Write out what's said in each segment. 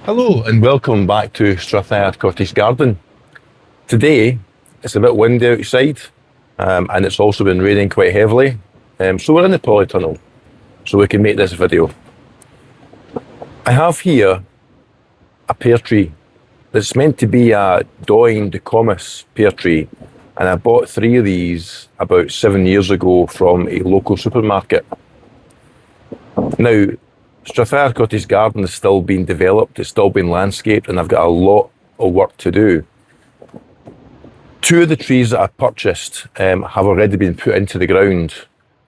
Hello and welcome back to Strathire Cottage Garden. Today it's a bit windy outside and it's also been raining quite heavily, so we're in the polytunnel so we can make this video. I have here a pear tree that's meant to be a Doyne de Comus pear tree, and I bought 3 of these about 7 years ago from a local supermarket. Now, Strathire Cottage Garden is still being developed, it's still being landscaped, and I've got a lot of work to do. 2 of the trees that I purchased have already been put into the ground,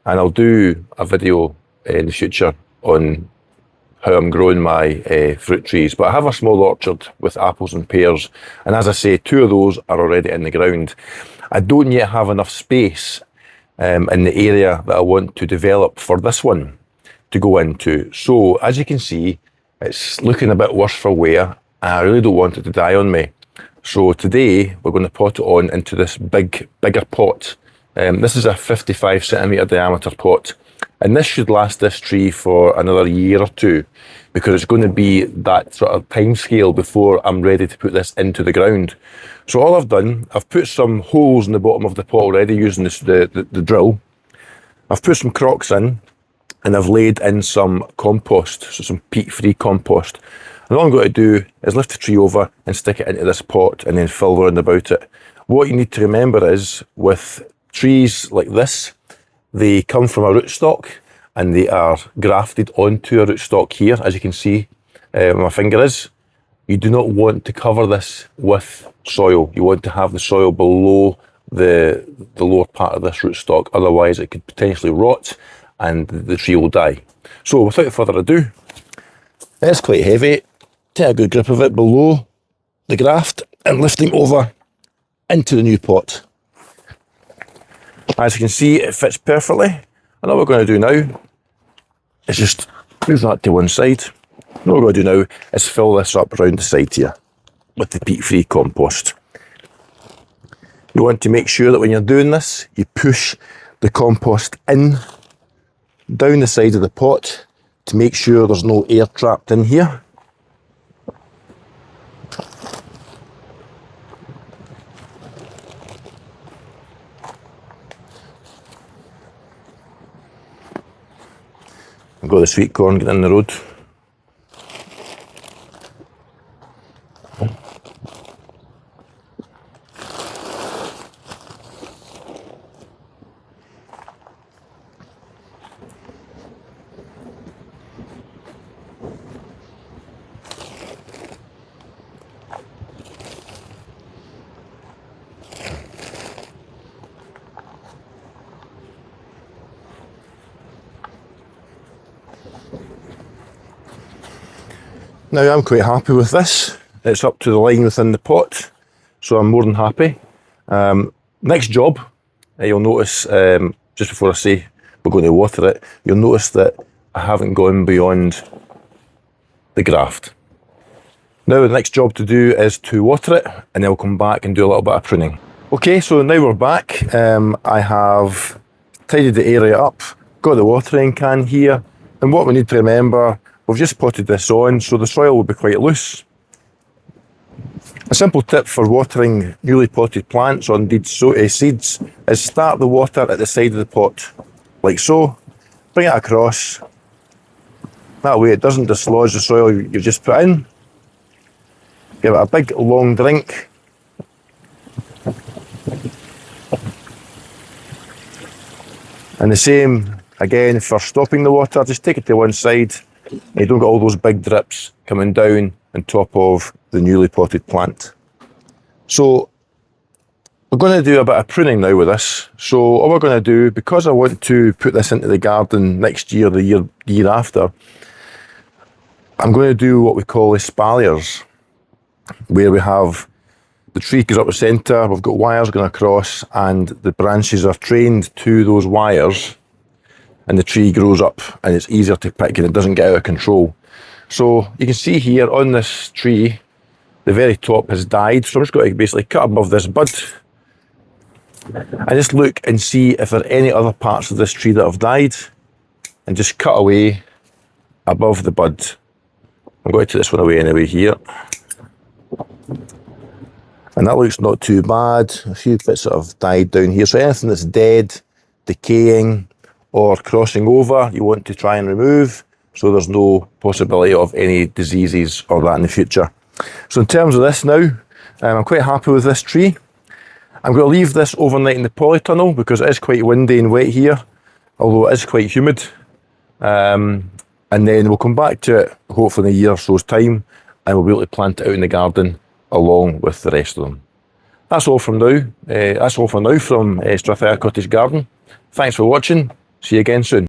and I'll do a video in the future on how I'm growing my fruit trees. But I have a small orchard with apples and pears, and as I say, 2 of those are already in the ground. I don't yet have enough space in the area that I want to develop for this one to go into. So as you can see, it's looking a bit worse for wear, and I really don't want it to die on me. So today we're going to pot it on into this bigger pot. This is a 55 centimetre diameter pot, and this should last this tree for another year or 2, because it's going to be that sort of time scale before I'm ready to put this into the ground. So all I've done, I've put some holes in the bottom of the pot already using the drill. I've put some crocks in, and I've laid in some compost, so some peat-free compost. And all I'm going to do is lift the tree over and stick it into this pot and then fill around about it. What you need to remember is, with trees like this, they come from a rootstock and they are grafted onto a rootstock here, as you can see where my finger is. You do not want to cover this with soil. You want to have the soil below the lower part of this rootstock, otherwise it could potentially rot and the tree will die. So without further ado, it's quite heavy. Take a good grip of it below the graft and lifting over into the new pot. As you can see, it fits perfectly. And all we're going to do now is just move that to one side. And all we're going to do now is fill this up around the side here with the peat-free compost. You want to make sure that when you're doing this, you push the compost in down the side of the pot to make sure there's no air trapped in here. I've got the sweet corn getting in the road. Now I'm quite happy with this. It's up to the line within the pot, so I'm more than happy. Next job, you'll notice, just before I say we're going to water it, you'll notice that I haven't gone beyond the graft. Now the next job to do is to water it, and then I'll come back and do a little bit of pruning. Okay, so now we're back. I have tidied the area up, got the watering can here, and what we need to remember, we've just potted this on, so the soil will be quite loose. A simple tip for watering newly potted plants, or indeed seeds, is start the water at the side of the pot, like so. Bring it across. That way it doesn't dislodge the soil you've just put in. Give it a big long drink. And the same again for stopping the water, just take it to one side. You don't get all those big drips coming down on top of the newly potted plant. So we're going to do a bit of pruning now with this. So all we're going to do, because I want to put this into the garden next year, the year after, I'm going to do what we call espaliers, where we have the tree goes up the centre, we've got wires going across, and the branches are trained to those wires, and the tree grows up and it's easier to pick and it doesn't get out of control. So you can see here on this tree, the very top has died, so I'm just going to basically cut above this bud and just look and see if there are any other parts of this tree that have died, and just cut away above the bud I'm going to take this one away anyway here. And that looks not too bad. A few bits sort of died down here. So anything that's dead, decaying, or crossing over, you want to try and remove, so there's no possibility of any diseases or that in the future. So in terms of this now, I'm quite happy with this tree. I'm going to leave this overnight in the polytunnel because it is quite windy and wet here, although it is quite humid. And then we'll come back to it hopefully in a year or so's time, and we'll be able to plant it out in the garden along with the rest of them. That's all from now. That's all for now from Strathire Cottage Garden. Thanks for watching. See you again soon.